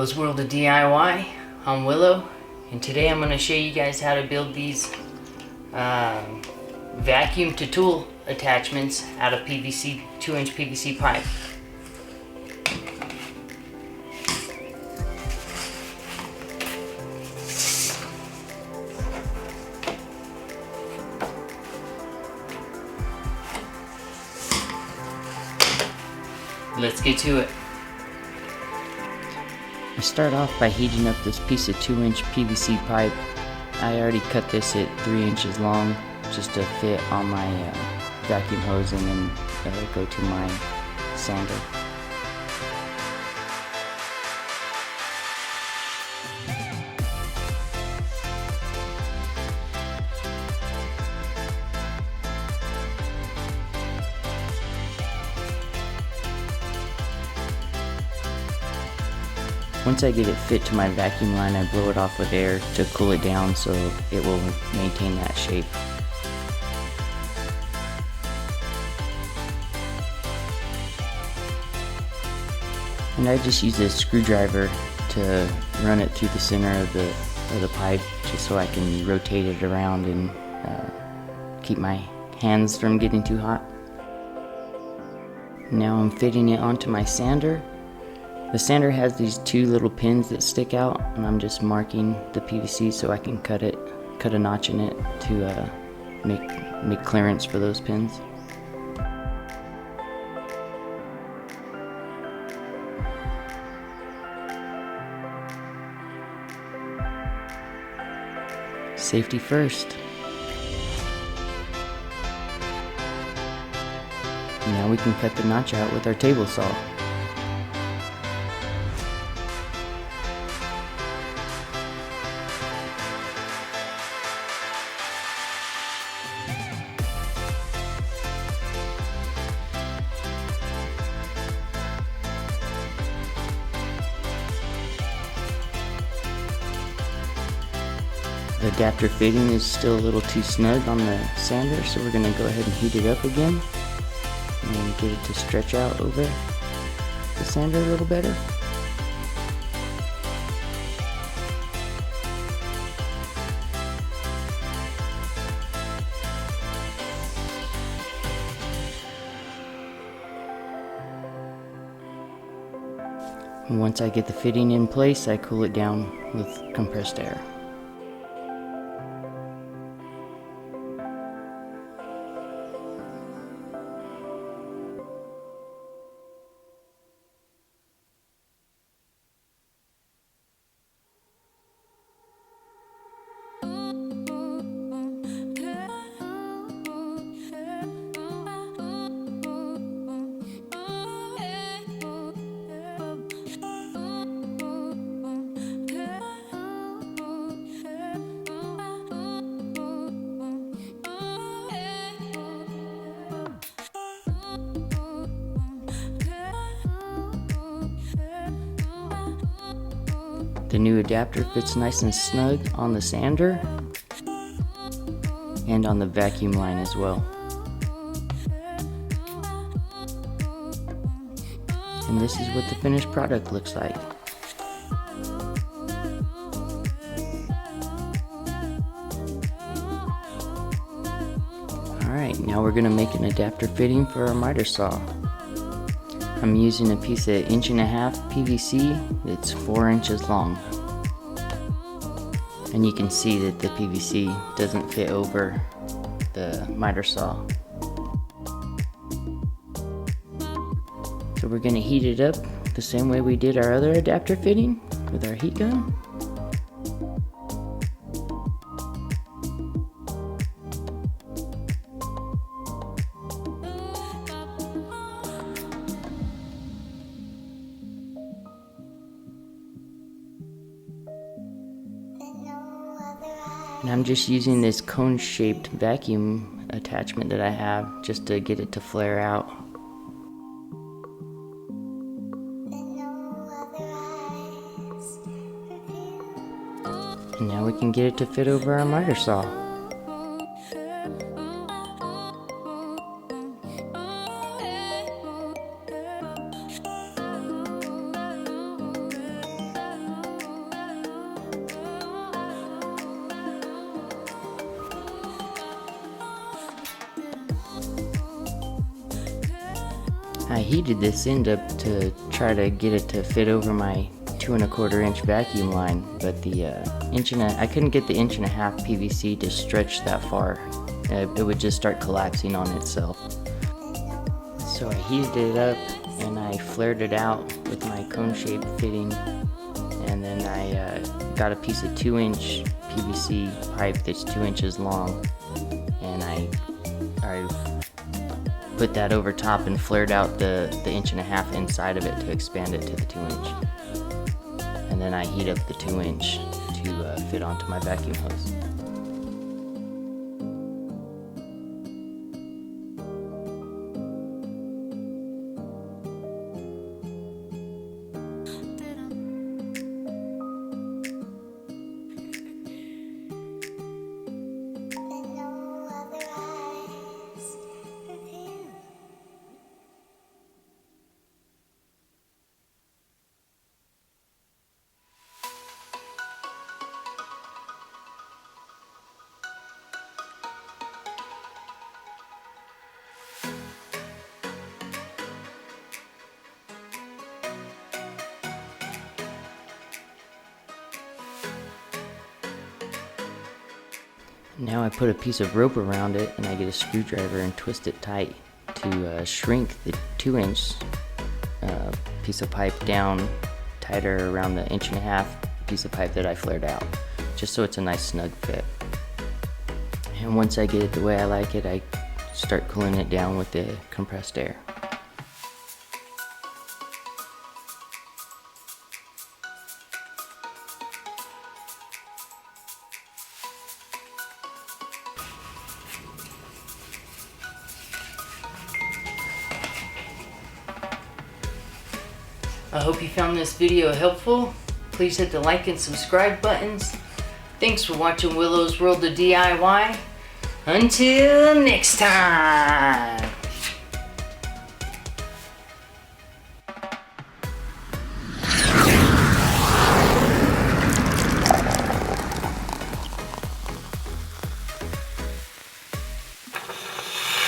Willow's World of DIY. I'm Willow, and today I'm going to show you guys how to build these vacuum to tool attachments out of PVC, 2-inch PVC pipe. Let's get to it. I start off by heating up this piece of 2-inch PVC pipe. I already cut this at 3 inches long just to fit on my vacuum hose and then go to my sander. Once I get it fit to my vacuum line, I blow it off with air to cool it down so it will maintain that shape. And I just use a screwdriver to run it through the center of the pipe just so I can rotate it around and keep my hands from getting too hot. Now I'm fitting it onto my sander. The sander has these 2 little pins that stick out, and I'm just marking the PVC so I can cut a notch in it to make clearance for those pins. Safety first. Now we can cut the notch out with our table saw. The adapter fitting is still a little too snug on the sander, so we're going to go ahead and heat it up again and get it to stretch out over the sander a little better. And once I get the fitting in place, I cool it down with compressed air. The new adapter fits nice and snug on the sander and on the vacuum line as well. And this is what the finished product looks like. Alright, now we're going to make an adapter fitting for our miter saw. I'm using a piece of 1.5 inch PVC that's 4 inches long. And you can see that the PVC doesn't fit over the miter saw. So we're going to heat it up the same way we did our other adapter fitting with our heat gun. And I'm just using this cone-shaped vacuum attachment that I have just to get it to flare out. And now we can get it to fit over our miter saw. I heated this end up to try to get it to fit over my 2 1/4 inch vacuum line, but the I couldn't get the 1.5 inch PVC to stretch that far. It would just start collapsing on itself. So I heated it up and I flared it out with my cone shape fitting, and then I got a piece of 2 inch PVC pipe that's 2 inches long, and I put that over top and flared out the 1.5 inch inside of it to expand it to the 2 inch. And then I heat up the 2 inch to fit onto my vacuum hose. Now I put a piece of rope around it and I get a screwdriver and twist it tight to shrink the 2 inch piece of pipe down tighter around the 1.5 inch piece of pipe that I flared out, just so it's a nice snug fit. And once I get it the way I like it, I start cooling it down with the compressed air. I hope you found this video helpful. Please hit the like and subscribe buttons. Thanks for watching Willow's World of DIY. Until next time.